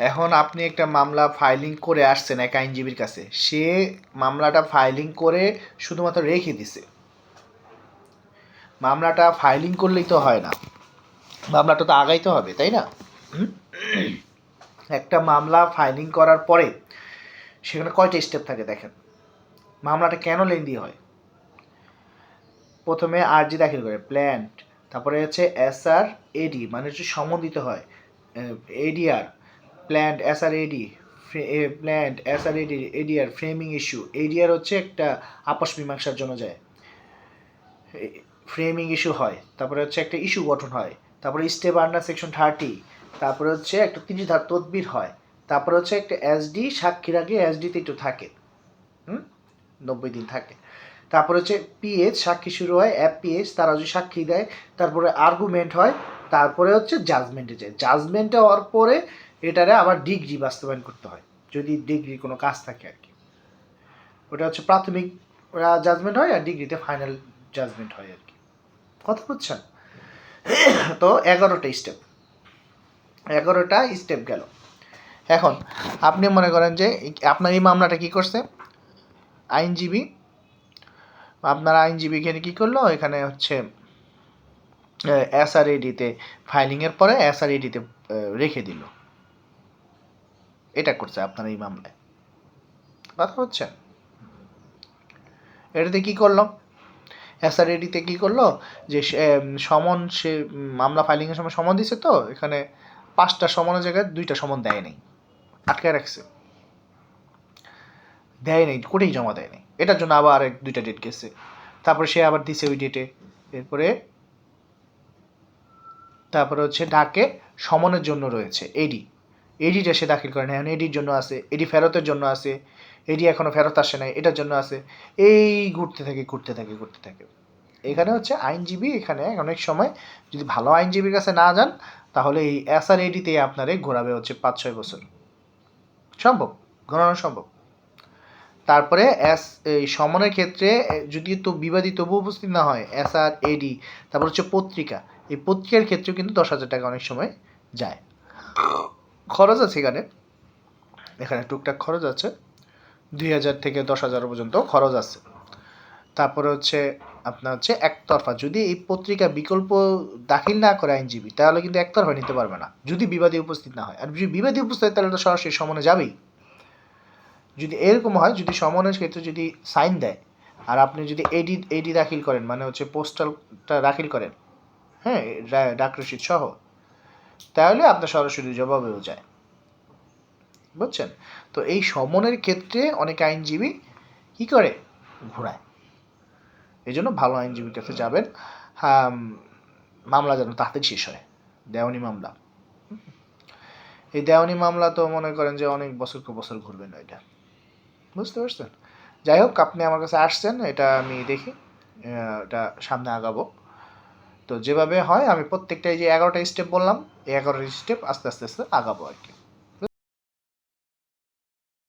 এখন আপনি একটা মামলা ফাইলিং করে আসছেন এক আইনজীবীর কাছে, সে মামলাটা ফাইলিং করে শুধুমাত্র রেখে দিছে। মামলাটা ফাইলিং করলেই তো হয় না, মামলাটা তো আগাইতে হবে, তাই না? একটা মামলা ফাইলিং করার পরে সেখানে কয়টা স্টেপ থাকে দেখেন। মামলাটা কেন লেন্দি হয়? প্রথমে আরজি দাখিল করে প্ল্যান্ট, তারপরে হচ্ছে এসআর এডি মানে হচ্ছে সম্বন্ধিত হয়, এডিআর প্ল্যান্ট এসআর এডি, প্ল্যান্ট এসআর এডি এডিআর ফ্রেমিং ইস্যু। এডিআর হচ্ছে একটা আপস মীমাংসার জন্য যায়, ফ্রেমিং ইস্যু হয়, তারপরে হচ্ছে একটা ইস্যু গঠন হয়, তারপরে স্টেপ আন্ডার সেকশন 30, তারপরে হচ্ছে একটা 30 ধাপ তদবির হয়, তারপরে হচ্ছে একটা এসডি সাক্ষীর আগে এসডিতে একটু থাকে, 90 দিন থাকে। তারপরে হচ্ছে পিএইচ সাক্ষী শুরু হয়, এফপিএইচ তারা যদি সাক্ষী দেয়, তারপরে আর্গুমেন্ট হয়, তারপরে হচ্ছে জাজমেন্টে যায়। জাজমেন্টে হওয়ার পরে এটারে আবার ডিগ্রি বাস্তবায়ন করতে হয়, যদি ডিগ্রি কোনো কাজ থাকে আর কি। ওটা হচ্ছে প্রাথমিক জাজমেন্ট হয়, আর ডিগ্রিতে ফাইনাল জাজমেন্ট হয় আর কি। কথা বুঝছেন? তো 11টা স্টেপ, 11টা স্টেপ গেল। এখন আপনি মনে করেন যে আপনার এই মামলাটা কি করছে আইনজীবী, আপনার আইনজীবী এখানে কী করলো, এখানে হচ্ছে এসআরএডিতে ফাইলিংয়ের পরে এসআরএডিতে রেখে দিল, এটা করছে আপনার এই মামলায়। কথা হচ্ছে এটাতে কী করলো, এসআরএডিতে কী করলো যে সমন, সে মামলা ফাইলিংয়ের সময় সমন দিছে, তো এখানে 5টা সমনের জায়গায় 2টা সমন দেয় নাই, আটকায় রাখছে, দেয় নাই, কোর্টেই জমা দেয় নাই। এটার জন্য আবার 2টা ডেট গেছে, তারপরে সে আবার দিছে ওই ডেটে। তারপরে হচ্ছে ডাকে সমনের জন্য রয়েছে এডিটা সে দাখিল করে না, এখন এডির জন্য আছে, এডি ফেরতের জন্য আছে, এডি এখনও ফেরত আসে নাই, এটার জন্য আছে, এই ঘুরতে থাকে। এখানে হচ্ছে আইনজীবী, এখানে অনেক সময় যদি ভালো আইনজীবীর কাছে না যান, তাহলে এই এসআর এডিতে আপনারে ঘোরাবে হচ্ছে 5-6 বছর, ঘোরানো সম্ভব। তারপরে এই সমনের ক্ষেত্রে যদি তো বিবাদী তবু উপস্থিত না হয়, এসআর এডি, তারপর হচ্ছে পত্রিকা, এই পত্রিকার ক্ষেত্রেও কিন্তু 10,000 টাকা অনেক সময় যায়। খরচ আছে এখানে টুকটাক খরচ আছে, 2,000 থেকে 10,000 পর্যন্ত খরচ আছে। তারপরে হচ্ছে আপনার হচ্ছে একতরফা, যদি এই পত্রিকা বিকল্প দাখিল না করে আইনজীবী, তাহলে কিন্তু একতরফা নিতে পারবে না যদি বিবাদী উপস্থিত না হয়। আর যদি বিবাদী উপস্থিত হয়, তাহলে তো সরাসরি সমনে যাবেই। যদি এরকম হয়, যদি সমনের ক্ষেত্রে যদি সাইন দেয়, আর আপনি যদি এডি দাখিল করেন, মানে হচ্ছে পোস্টালটা দাখিল করেন, হ্যাঁ, ডাক রসিদ সহ, তাহলে আপনার সরাসরি জবাবেও যায়। বুঝছেন? তো এই সমনের ক্ষেত্রে অনেক আইনজীবী কি করে, ঘোরায়। এই জন্য ভালো আইনজীবীর কাছে যাবেন, মামলা যেন তাড়াতাড়ি শেষ হয়। দেওয়ানি মামলা, এই দেওয়ানি মামলা তো মনে করেন যে অনেক বছর ঘুরবেন এটা, বুঝতে পারছেন? যাই হোক, আপনি আমার কাছে আসছেন, এটা আমি দেখি, এটা সামনে আগাবো। তো যেভাবে হয় আমি প্রত্যেকটা, এই যে 11টা স্টেপ বললাম, এই 11টা স্টেপ আস্তে আস্তে আগাবো আর কি।